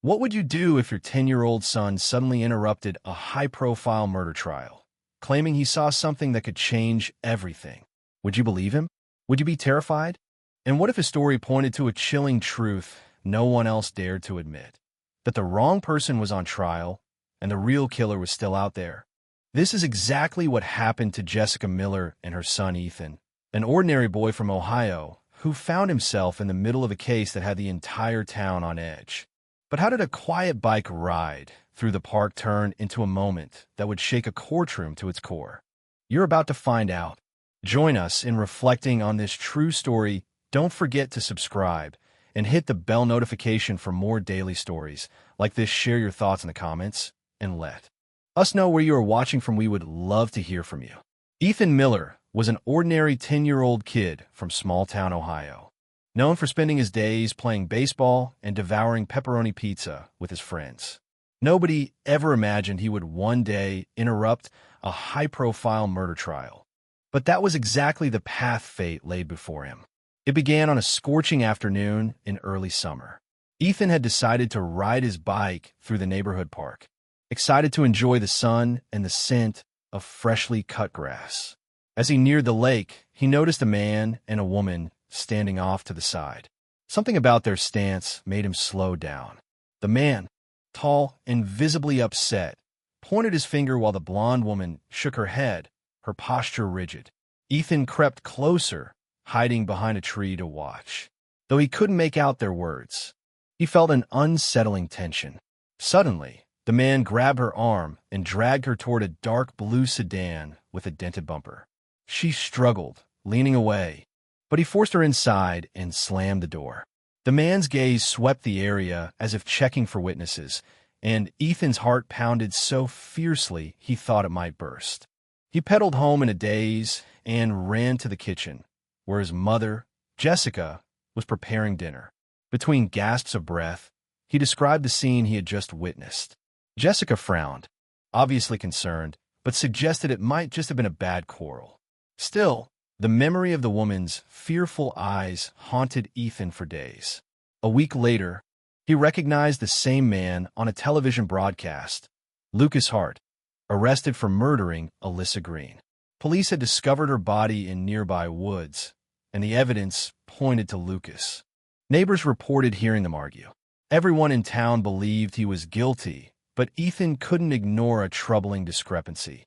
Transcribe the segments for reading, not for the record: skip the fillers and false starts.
What would you do if your 10-year-old son suddenly interrupted a high-profile murder trial, claiming he saw something that could change everything? Would you believe him? Would you be terrified? And what if his story pointed to a chilling truth no one else dared to admit? That the wrong person was on trial and the real killer was still out there? This is exactly what happened to Jessica Miller and her son Ethan, an ordinary boy from Ohio who found himself in the middle of a case that had the entire town on edge. But how did a quiet bike ride through the park turn into a moment that would shake a courtroom to its core? You're about to find out. Join us in reflecting on this true story. Don't forget to subscribe and hit the bell notification for more daily stories like this. Share your thoughts in the comments and let us know where you are watching from. We would love to hear from you. Ethan Miller was an ordinary 10-year-old kid from small-town Ohio, known for spending his days playing baseball and devouring pepperoni pizza with his friends. Nobody ever imagined he would one day interrupt a high-profile murder trial. But that was exactly the path fate laid before him. It began on a scorching afternoon in early summer. Ethan had decided to ride his bike through the neighborhood park, excited to enjoy the sun and the scent of freshly cut grass. As he neared the lake, he noticed a man and a woman standing off to the side. Something about their stance made him slow down. The man, tall and visibly upset, pointed his finger while the blonde woman shook her head, her posture rigid. Ethan crept closer, hiding behind a tree to watch. Though he couldn't make out their words, he felt an unsettling tension. Suddenly, the man grabbed her arm and dragged her toward a dark blue sedan with a dented bumper. She struggled, leaning away, but he forced her inside and slammed the door. The man's gaze swept the area as if checking for witnesses, and Ethan's heart pounded so fiercely he thought it might burst. He pedaled home in a daze and ran to the kitchen, where his mother, Jessica, was preparing dinner. Between gasps of breath, he described the scene he had just witnessed. Jessica frowned, obviously concerned, but suggested it might just have been a bad quarrel. Still, the memory of the woman's fearful eyes haunted Ethan for days. A week later, he recognized the same man on a television broadcast, Lucas Hart, arrested for murdering Alyssa Green. Police had discovered her body in nearby woods, and the evidence pointed to Lucas. Neighbors reported hearing them argue. Everyone in town believed he was guilty, but Ethan couldn't ignore a troubling discrepancy.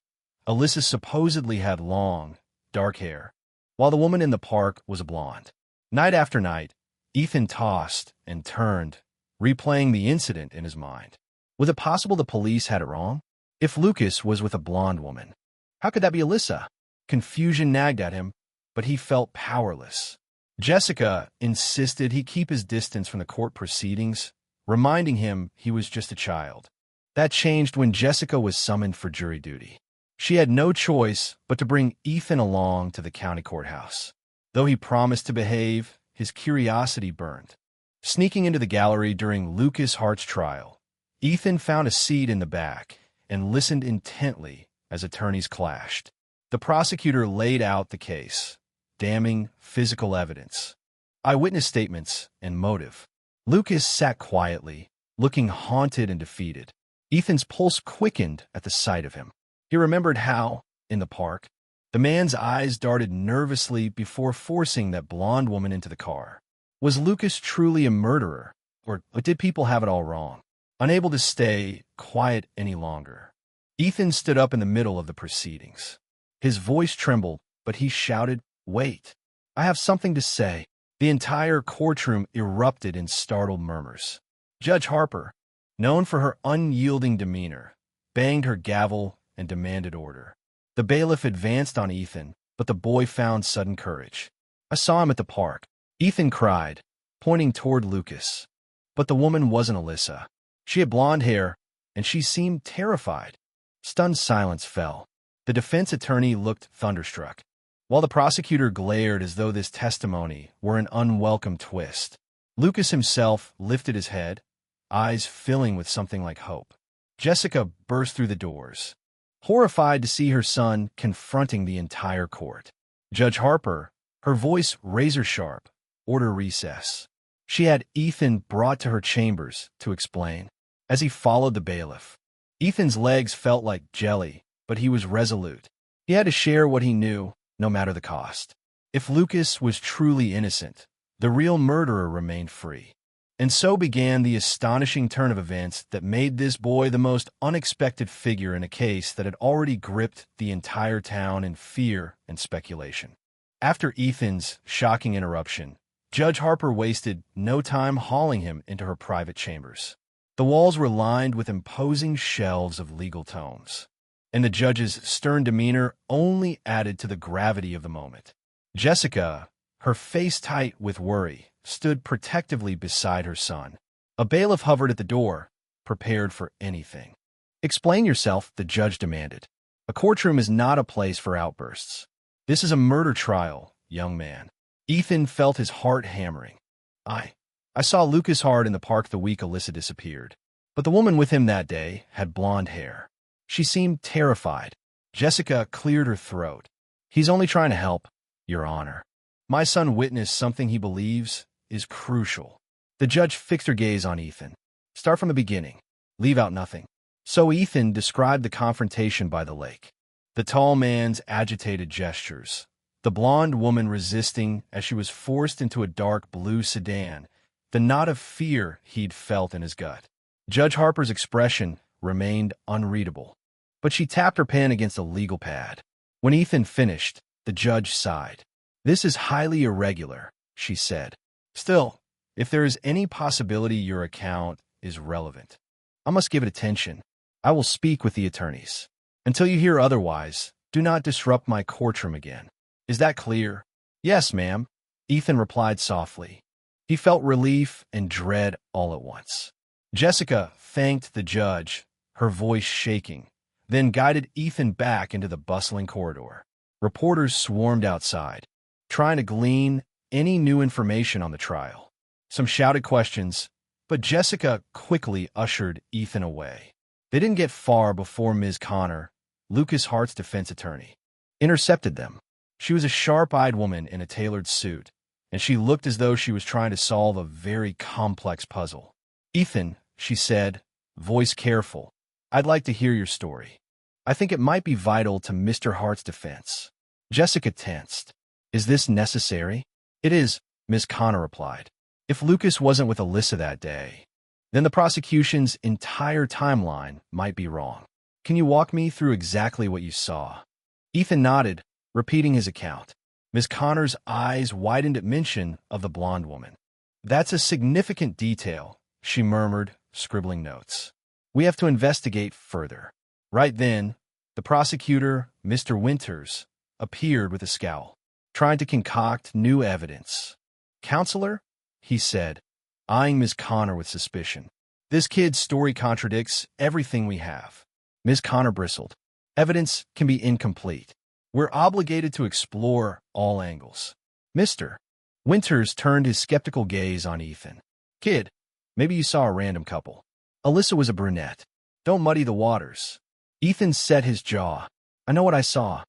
Alyssa supposedly had long, dark hair, while the woman in the park was a blonde. Night after night, Ethan tossed and turned, replaying the incident in his mind. Was it possible the police had it wrong? If Lucas was with a blonde woman, how could that be Alyssa? Confusion nagged at him, but he felt powerless. Jessica insisted he keep his distance from the court proceedings, reminding him he was just a child. That changed when Jessica was summoned for jury duty. She had no choice but to bring Ethan along to the county courthouse. Though he promised to behave, his curiosity burned. Sneaking into the gallery during Lucas Hart's trial, Ethan found a seat in the back and listened intently as attorneys clashed. The prosecutor laid out the case, damning physical evidence, eyewitness statements, and motive. Lucas sat quietly, looking haunted and defeated. Ethan's pulse quickened at the sight of him. He remembered how, in the park, the man's eyes darted nervously before forcing that blonde woman into the car. Was Lucas truly a murderer, or did people have it all wrong? Unable to stay quiet any longer, Ethan stood up in the middle of the proceedings. His voice trembled, but he shouted, "Wait, I have something to say." The entire courtroom erupted in startled murmurs. Judge Harper, known for her unyielding demeanor, banged her gavel and demanded order. The bailiff advanced on Ethan, but the boy found sudden courage. "I saw him at the park," Ethan cried, pointing toward Lucas. But the woman wasn't Alyssa. She had blonde hair, and she seemed terrified. Stunned silence fell. The defense attorney looked thunderstruck, while the prosecutor glared as though this testimony were an unwelcome twist. Lucas himself lifted his head, eyes filling with something like hope. Jessica burst through the doors, horrified to see her son confronting the entire court. Judge Harper, her voice razor-sharp, ordered recess. She had Ethan brought to her chambers to explain. As he followed the bailiff, Ethan's legs felt like jelly, but he was resolute. He had to share what he knew, no matter the cost. If Lucas was truly innocent, the real murderer remained free. And so began the astonishing turn of events that made this boy the most unexpected figure in a case that had already gripped the entire town in fear and speculation. After Ethan's shocking interruption, Judge Harper wasted no time hauling him into her private chambers. The walls were lined with imposing shelves of legal tomes, and the judge's stern demeanor only added to the gravity of the moment. Jessica, her face tight with worry, stood protectively beside her son. A bailiff hovered at the door, prepared for anything. "Explain yourself," the judge demanded. "A courtroom is not a place for outbursts. This is a murder trial, young man." Ethan felt his heart hammering. I saw Lucas Hart in the park the week Alyssa disappeared. But the woman with him that day had blonde hair. She seemed terrified. Jessica cleared her throat. "He's only trying to help, Your Honor. My son witnessed something he believes is crucial." The judge fixed her gaze on Ethan. "Start from the beginning. Leave out nothing." So Ethan described the confrontation by the lake. The tall man's agitated gestures. The blonde woman resisting as she was forced into a dark blue sedan. The knot of fear he'd felt in his gut. Judge Harper's expression remained unreadable, but she tapped her pen against a legal pad. When Ethan finished, the judge sighed. "This is highly irregular," she said. "Still, if there is any possibility your account is relevant, I must give it attention. I will speak with the attorneys. Until you hear otherwise, do not disrupt my courtroom again. Is that clear?" "Yes, ma'am," Ethan replied softly. He felt relief and dread all at once. Jessica thanked the judge, her voice shaking, then guided Ethan back into the bustling corridor. Reporters swarmed outside, trying to glean any new information on the trial. Some shouted questions, but Jessica quickly ushered Ethan away. They didn't get far before Ms. Connor, Lucas Hart's defense attorney, intercepted them. She was a sharp-eyed woman in a tailored suit, and she looked as though she was trying to solve a very complex puzzle. "Ethan," she said, voice careful, "I'd like to hear your story. I think it might be vital to Mr. Hart's defense." Jessica tensed. "Is this necessary?" "It is," Ms. Connor replied. "If Lucas wasn't with Alyssa that day, then the prosecution's entire timeline might be wrong. Can you walk me through exactly what you saw?" Ethan nodded, repeating his account. Ms. Connor's eyes widened at mention of the blonde woman. "That's a significant detail," she murmured, scribbling notes. "We have to investigate further." Right then, the prosecutor, Mr. Winters, appeared with a scowl, trying to concoct new evidence. "Counselor," he said, eyeing Ms. Connor with suspicion, "this kid's story contradicts everything we have." Ms. Connor bristled. "Evidence can be incomplete. We're obligated to explore all angles." "Mr." Winters turned his skeptical gaze on Ethan. "Kid, maybe you saw a random couple. Alyssa was a brunette. Don't muddy the waters." Ethan set his jaw. "I know what I saw."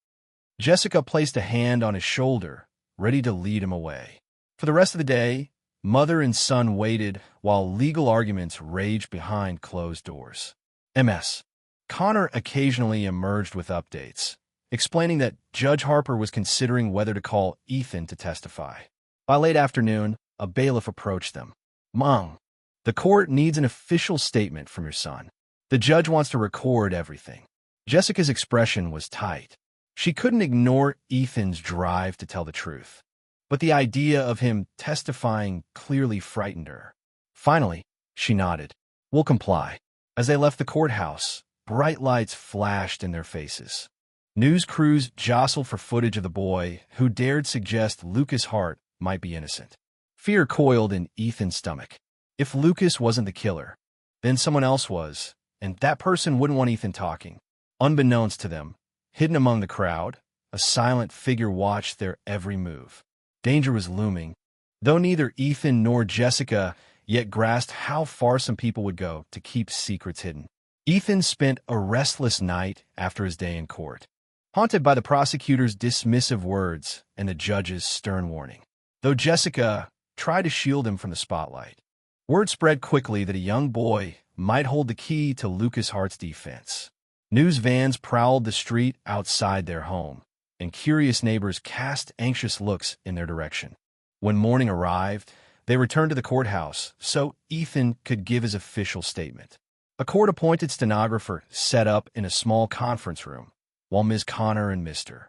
Jessica placed a hand on his shoulder, ready to lead him away. For the rest of the day, mother and son waited while legal arguments raged behind closed doors. Ms. Connor occasionally emerged with updates, explaining that Judge Harper was considering whether to call Ethan to testify. By late afternoon, a bailiff approached them. "Mom, the court needs an official statement from your son. The judge wants to record everything." Jessica's expression was tight. She couldn't ignore Ethan's drive to tell the truth, but the idea of him testifying clearly frightened her. Finally, she nodded. "We'll comply." As they left the courthouse, bright lights flashed in their faces. News crews jostled for footage of the boy who dared suggest Lucas Hart might be innocent. Fear coiled in Ethan's stomach. If Lucas wasn't the killer, then someone else was, and that person wouldn't want Ethan talking. Unbeknownst to them, hidden among the crowd, a silent figure watched their every move. Danger was looming, though neither Ethan nor Jessica yet grasped how far some people would go to keep secrets hidden. Ethan spent a restless night after his day in court, haunted by the prosecutor's dismissive words and the judge's stern warning. Though Jessica tried to shield him from the spotlight. Word spread quickly that a young boy might hold the key to Lucas Hart's defense. News vans prowled the street outside their home, and curious neighbors cast anxious looks in their direction. When morning arrived, they returned to the courthouse so Ethan could give his official statement. A court-appointed stenographer set up in a small conference room, while Ms. Connor and Mr.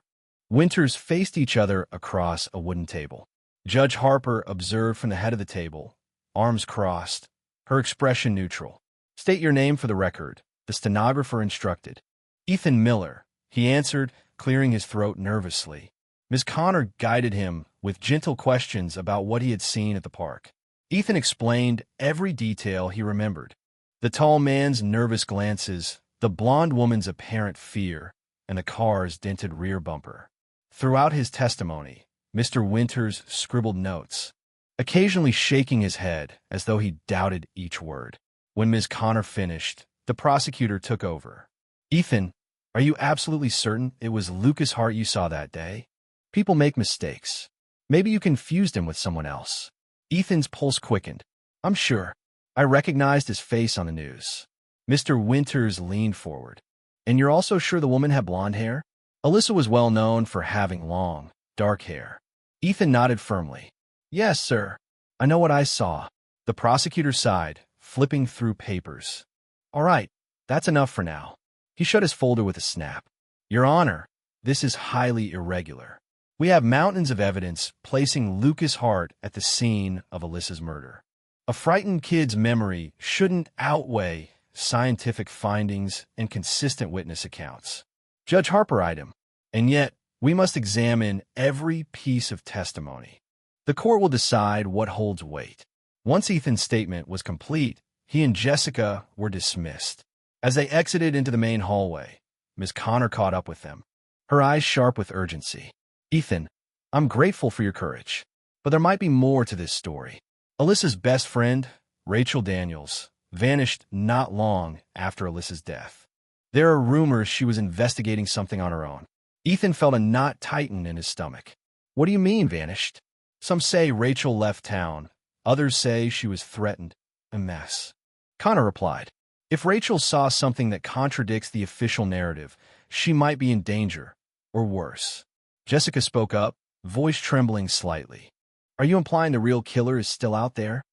Winters faced each other across a wooden table. Judge Harper observed from the head of the table, arms crossed, her expression neutral. "State your name for the record," the stenographer instructed. "Ethan Miller," he answered, clearing his throat nervously. Ms. Connor guided him with gentle questions about what he had seen at the park. Ethan explained every detail he remembered. The tall man's nervous glances, the blonde woman's apparent fear, and the car's dented rear bumper. Throughout his testimony, Mr. Winters scribbled notes, occasionally shaking his head as though he doubted each word. When Ms. Connor finished, the prosecutor took over. "Ethan, are you absolutely certain it was Lucas Hart you saw that day? People make mistakes. Maybe you confused him with someone else." Ethan's pulse quickened. "I'm sure. I recognized his face on the news." Mr. Winters leaned forward. "And you're also sure the woman had blonde hair?" Alyssa was well known for having long, dark hair. Ethan nodded firmly. "Yes, sir. I know what I saw." The prosecutor sighed, flipping through papers. "All right, that's enough for now." He shut his folder with a snap. "Your Honor, this is highly irregular. We have mountains of evidence placing Lucas Hart at the scene of Alyssa's murder. A frightened kid's memory shouldn't outweigh scientific findings and consistent witness accounts." Judge Harper eyed him. "And yet, we must examine every piece of testimony. The court will decide what holds weight." Once Ethan's statement was complete, he and Jessica were dismissed. As they exited into the main hallway, Ms. Connor caught up with them, her eyes sharp with urgency. "Ethan, I'm grateful for your courage, but there might be more to this story." Alyssa's best friend, Rachel Daniels, vanished not long after Alyssa's death. There are rumors she was investigating something on her own. Ethan felt a knot tighten in his stomach. "What do you mean, vanished?" "Some say Rachel left town. Others say she was threatened. A mess." Connor replied, "If Rachel saw something that contradicts the official narrative, she might be in danger, or worse." Jessica spoke up, voice trembling slightly. "Are you implying the real killer is still out there?"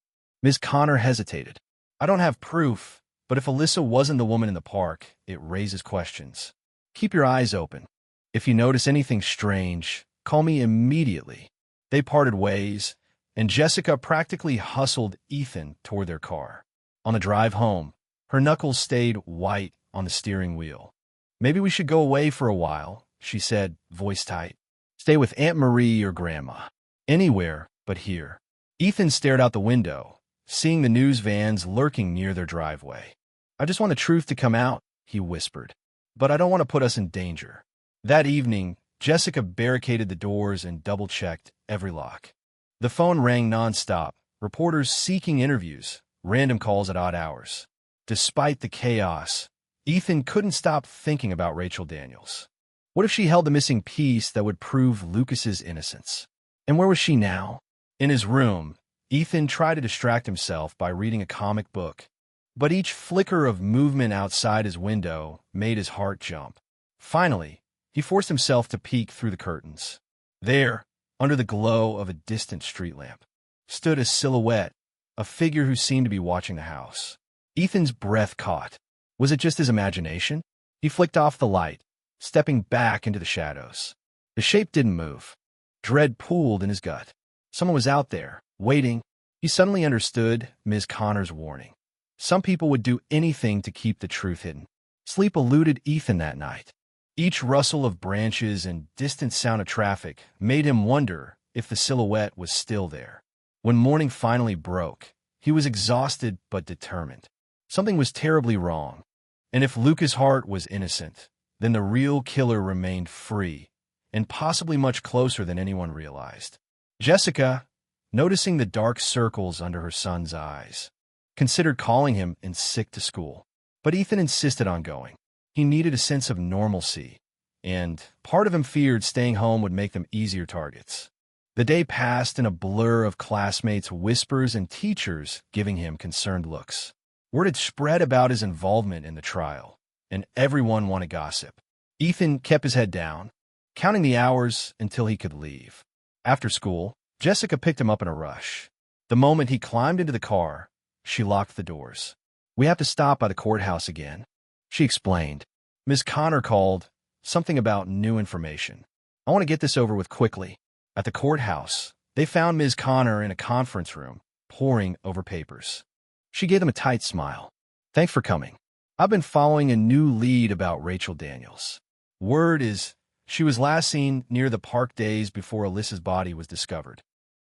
Ms. Connor hesitated. "I don't have proof, but if Alyssa wasn't the woman in the park, it raises questions. Keep your eyes open. If you notice anything strange, call me immediately." They parted ways, and Jessica practically hustled Ethan toward their car. On the drive home, her knuckles stayed white on the steering wheel. "Maybe we should go away for a while," she said, voice tight. "Stay with Aunt Marie or Grandma. Anywhere but here." Ethan stared out the window, seeing the news vans lurking near their driveway. "I just want the truth to come out," he whispered. "But I don't want to put us in danger." That evening, Jessica barricaded the doors and double-checked every lock. The phone rang nonstop, reporters seeking interviews, random calls at odd hours. Despite the chaos, Ethan couldn't stop thinking about Rachel Daniels. What if she held the missing piece that would prove Lucas's innocence? And where was she now? In his room, Ethan tried to distract himself by reading a comic book, but each flicker of movement outside his window made his heart jump. Finally, he forced himself to peek through the curtains. There, under the glow of a distant street lamp, stood a silhouette, a figure who seemed to be watching the house. Ethan's breath caught. Was it just his imagination? He flicked off the light, stepping back into the shadows. The shape didn't move. Dread pooled in his gut. Someone was out there, waiting. He suddenly understood Ms. Connor's warning. Some people would do anything to keep the truth hidden. Sleep eluded Ethan that night. Each rustle of branches and distant sound of traffic made him wonder if the silhouette was still there. When morning finally broke, he was exhausted but determined. Something was terribly wrong, and if Lucas Hart was innocent, then the real killer remained free, and possibly much closer than anyone realized. Jessica, noticing the dark circles under her son's eyes, considered calling him in sick to school. But Ethan insisted on going. He needed a sense of normalcy, and part of him feared staying home would make them easier targets. The day passed in a blur of classmates' whispers and teachers giving him concerned looks. Word had spread about his involvement in the trial, and everyone wanted gossip. Ethan kept his head down, counting the hours until he could leave. After school, Jessica picked him up in a rush. The moment he climbed into the car, she locked the doors. "We have to stop by the courthouse again," she explained. "Ms. Connor called, something about new information. I want to get this over with quickly." At the courthouse, they found Ms. Connor in a conference room, poring over papers. She gave them a tight smile. "Thanks for coming. I've been following a new lead about Rachel Daniels. Word is she was last seen near the park days before Alyssa's body was discovered."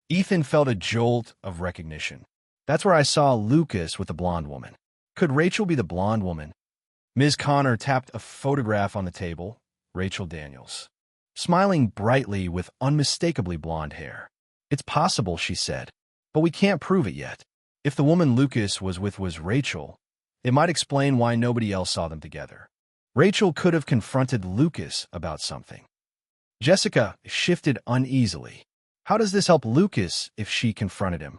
Ethan felt a jolt of recognition. "That's where I saw Lucas with the blonde woman. Could Rachel be the blonde woman?" Ms. Connor tapped a photograph on the table. Rachel Daniels, smiling brightly with unmistakably blonde hair. "It's possible," she said, "but we can't prove it yet. If the woman Lucas was with was Rachel, it might explain why nobody else saw them together. Rachel could have confronted Lucas about something." Jessica shifted uneasily. "How does this help Lucas if she confronted him?"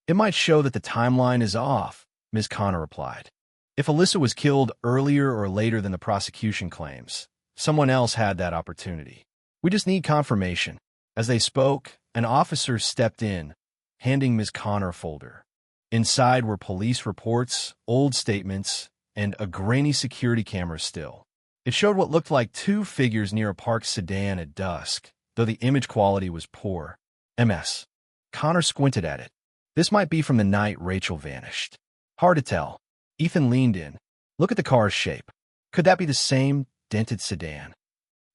"It might show that the timeline is off," Ms. Connor replied. "If Alyssa was killed earlier or later than the prosecution claims, someone else had that opportunity. We just need confirmation." As they spoke, an officer stepped in, handing Ms. Connor a folder. Inside were police reports, old statements, and a grainy security camera still. It showed what looked like two figures near a parked sedan at dusk, though the image quality was poor. Ms. Connor squinted at it. "This might be from the night Rachel vanished." "Hard to tell." Ethan leaned in. "Look at the car's shape. Could that be the same dented sedan?"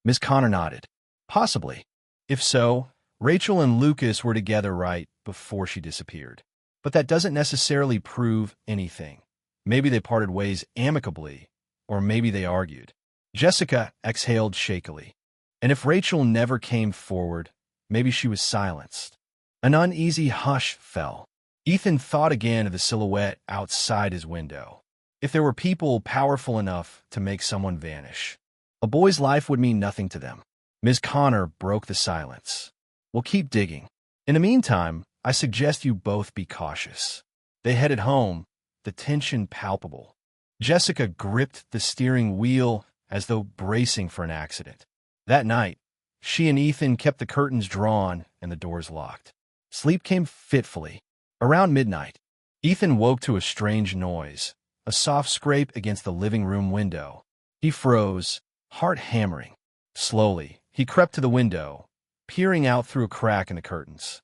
Ms. Connor nodded. "Possibly. If so, Rachel and Lucas were together right before she disappeared. But that doesn't necessarily prove anything. Maybe they parted ways amicably, or maybe they argued." Jessica exhaled shakily. "And if Rachel never came forward, maybe she was silenced." An uneasy hush fell. Ethan thought again of the silhouette outside his window. If there were people powerful enough to make someone vanish, a boy's life would mean nothing to them. Ms. Connor broke the silence. "We'll keep digging. In the meantime, I suggest you both be cautious." They headed home, the tension palpable. Jessica gripped the steering wheel as though bracing for an accident. That night, she and Ethan kept the curtains drawn and the doors locked. Sleep came fitfully. Around midnight, Ethan woke to a strange noise, a soft scrape against the living room window. He froze, heart hammering. Slowly, he crept to the window, peering out through a crack in the curtains.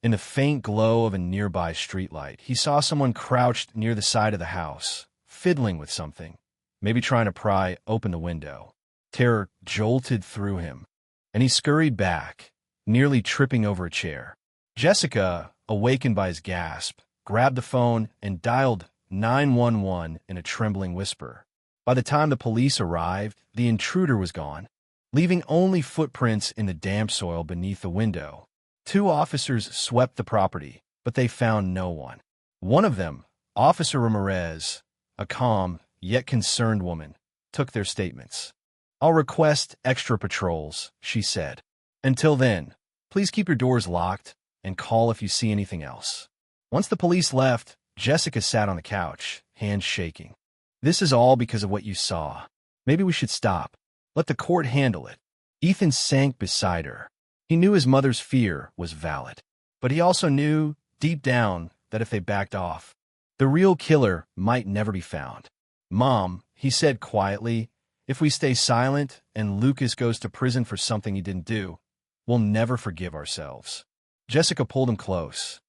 In the faint glow of a nearby streetlight, he saw someone crouched near the side of the house, fiddling with something, maybe trying to pry open the window. Terror jolted through him, and he scurried back, nearly tripping over a chair. Jessica, awakened by his gasp, grabbed the phone and dialed 911 in a trembling whisper. By the time the police arrived, the intruder was gone, leaving only footprints in the damp soil beneath the window. 2 officers swept the property, but they found no one. One of them, Officer Ramirez, a calm yet concerned woman, took their statements. "I'll request extra patrols," she said. "Until then, please keep your doors locked and call if you see anything else." Once the police left, Jessica sat on the couch, hands shaking. "This is all because of what you saw. Maybe we should stop. Let the court handle it." Ethan sank beside her. He knew his mother's fear was valid, but he also knew, deep down, that if they backed off, the real killer might never be found. "Mom," he said quietly, "if we stay silent and Lucas goes to prison for something he didn't do, we'll never forgive ourselves." Jessica pulled him close.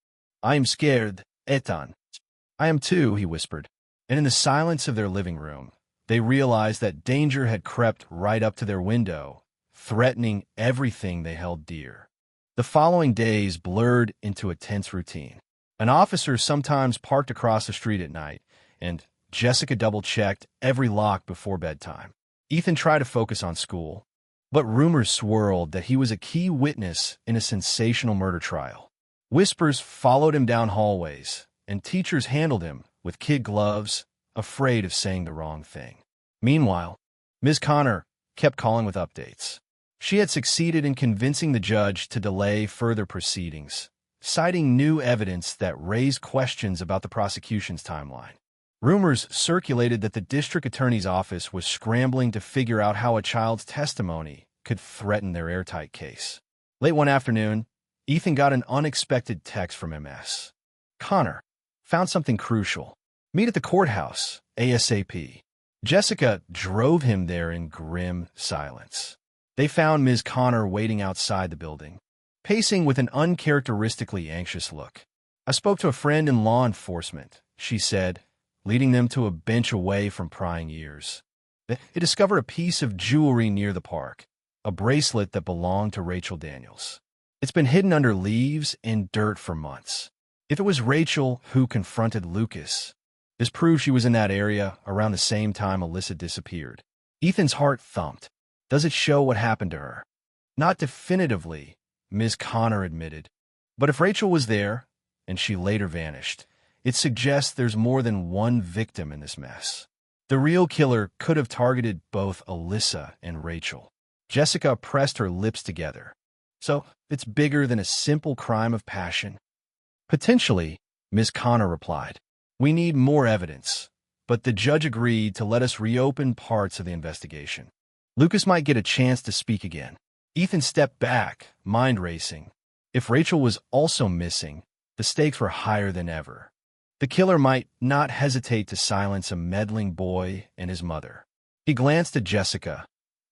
"I am scared, Ethan." "I am too," he whispered. And in the silence of their living room, they realized that danger had crept right up to their window, threatening everything they held dear. The following days blurred into a tense routine. An officer sometimes parked across the street at night, and Jessica double-checked every lock before bedtime. Ethan tried to focus on school, but rumors swirled that he was a key witness in a sensational murder trial. Whispers followed him down hallways, and teachers handled him with kid gloves, afraid of saying the wrong thing. Meanwhile, Ms. Connor kept calling with updates. She had succeeded in convincing the judge to delay further proceedings, citing new evidence that raised questions about the prosecution's timeline. Rumors circulated that the district attorney's office was scrambling to figure out how a child's testimony could threaten their airtight case. Late one afternoon, Ethan got an unexpected text from MS. Connor, found something crucial. Meet at the courthouse, ASAP. Jessica drove him there in grim silence. They found Ms. Connor waiting outside the building, pacing with an uncharacteristically anxious look. I spoke to a friend in law enforcement, she said, leading them to a bench away from prying ears. They discovered a piece of jewelry near the park, a bracelet that belonged to Rachel Daniels. It's been hidden under leaves and dirt for months. If it was Rachel who confronted Lucas, this proved she was in that area around the same time Alyssa disappeared. Ethan's heart thumped. Does it show what happened to her? Not definitively, Ms. Connor admitted. But if Rachel was there, and she later vanished, it suggests there's more than one victim in this mess. The real killer could have targeted both Alyssa and Rachel. Jessica pressed her lips together. So, it's bigger than a simple crime of passion? Potentially, Ms. Connor replied. We need more evidence, but the judge agreed to let us reopen parts of the investigation. Lucas might get a chance to speak again. Ethan stepped back, mind racing. If Rachel was also missing, the stakes were higher than ever. The killer might not hesitate to silence a meddling boy and his mother. He glanced at Jessica,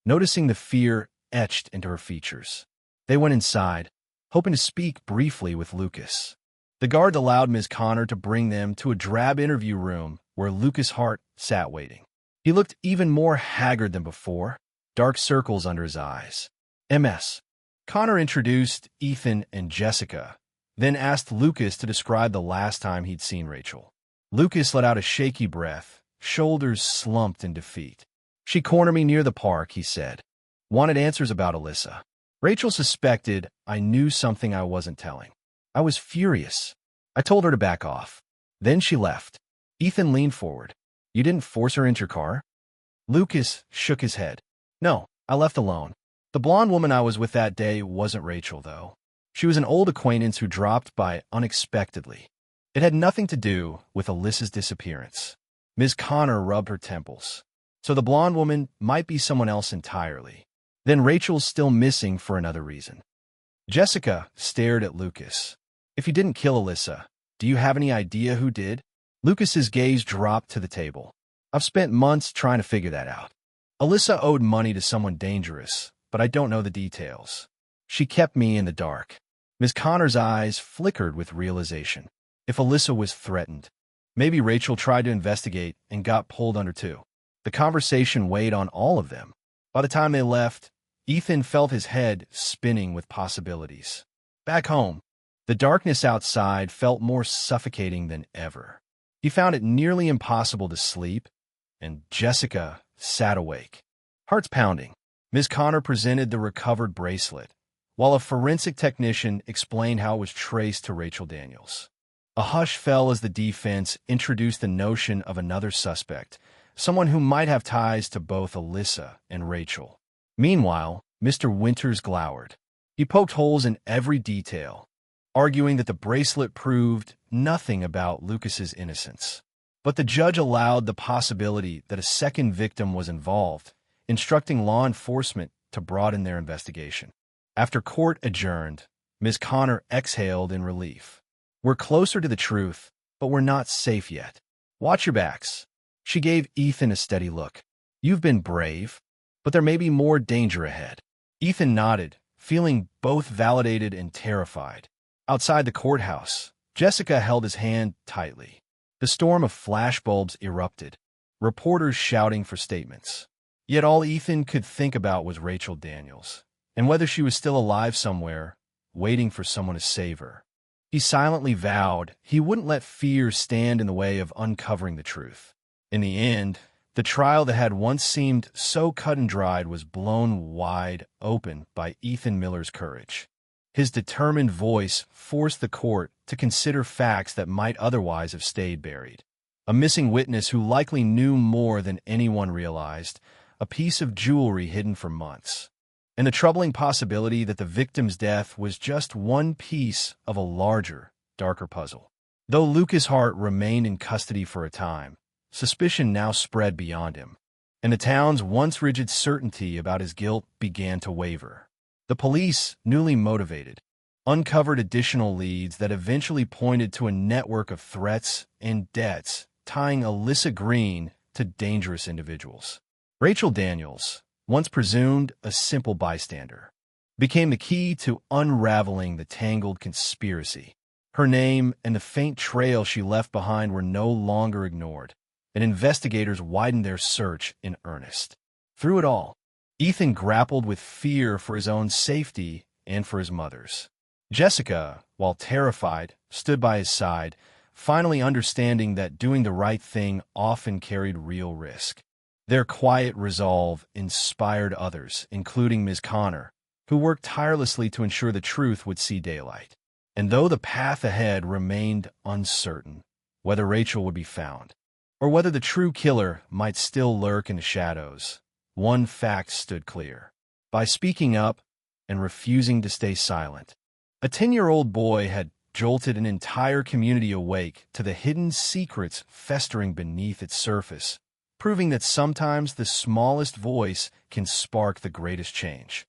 noticing the fear etched into her features. They went inside, hoping to speak briefly with Lucas. The guard allowed Ms. Connor to bring them to a drab interview room where Lucas Hart sat waiting. He looked even more haggard than before, dark circles under his eyes. MS. Connor introduced Ethan and Jessica, then asked Lucas to describe the last time he'd seen Rachel. Lucas let out a shaky breath, shoulders slumped in defeat. She cornered me near the park, he said. Wanted answers about Alyssa. Rachel suspected I knew something I wasn't telling. I was furious. I told her to back off. Then she left. Ethan leaned forward. You didn't force her into your car? Lucas shook his head. No, I left alone. The blonde woman I was with that day wasn't Rachel, though. She was an old acquaintance who dropped by unexpectedly. It had nothing to do with Alyssa's disappearance. Ms. Connor rubbed her temples. So the blonde woman might be someone else entirely. Then Rachel's still missing for another reason. Jessica stared at Lucas. If you didn't kill Alyssa, do you have any idea who did? Lucas's gaze dropped to the table. I've spent months trying to figure that out. Alyssa owed money to someone dangerous, but I don't know the details. She kept me in the dark. Ms. Connor's eyes flickered with realization. If Alyssa was threatened, maybe Rachel tried to investigate and got pulled under too. The conversation weighed on all of them. By the time they left, Ethan felt his head spinning with possibilities. Back home, the darkness outside felt more suffocating than ever. He found it nearly impossible to sleep, and Jessica sat awake. Hearts pounding, Ms. Connor presented the recovered bracelet, while a forensic technician explained how it was traced to Rachel Daniels. A hush fell as the defense introduced the notion of another suspect, someone who might have ties to both Alyssa and Rachel. Meanwhile, Mr. Winters glowered. He poked holes in every detail, arguing that the bracelet proved nothing about Lucas's innocence. But the judge allowed the possibility that a second victim was involved, instructing law enforcement to broaden their investigation. After court adjourned, Ms. Connor exhaled in relief. We're closer to the truth, but we're not safe yet. Watch your backs. She gave Ethan a steady look. You've been brave, but there may be more danger ahead. Ethan nodded, feeling both validated and terrified. Outside the courthouse, Jessica held his hand tightly. The storm of flashbulbs erupted, reporters shouting for statements. Yet all Ethan could think about was Rachel Daniels, and whether she was still alive somewhere, waiting for someone to save her. He silently vowed he wouldn't let fear stand in the way of uncovering the truth. In the end, the trial that had once seemed so cut and dried was blown wide open by Ethan Miller's courage. His determined voice forced the court to consider facts that might otherwise have stayed buried. A missing witness who likely knew more than anyone realized, a piece of jewelry hidden for months, and the troubling possibility that the victim's death was just one piece of a larger, darker puzzle. Though Lucas Hart remained in custody for a time, suspicion now spread beyond him, and the town's once rigid certainty about his guilt began to waver. The police, newly motivated, uncovered additional leads that eventually pointed to a network of threats and debts tying Alyssa Green to dangerous individuals. Rachel Daniels, once presumed a simple bystander, became the key to unraveling the tangled conspiracy. Her name and the faint trail she left behind were no longer ignored, and investigators widened their search in earnest. Through it all, Ethan grappled with fear for his own safety and for his mother's. Jessica, while terrified, stood by his side, finally understanding that doing the right thing often carried real risk. Their quiet resolve inspired others, including Ms. Connor, who worked tirelessly to ensure the truth would see daylight. And though the path ahead remained uncertain, whether Rachel would be found, or whether the true killer might still lurk in the shadows, one fact stood clear. By speaking up and refusing to stay silent, a 10-year-old boy had jolted an entire community awake to the hidden secrets festering beneath its surface, proving that sometimes the smallest voice can spark the greatest change.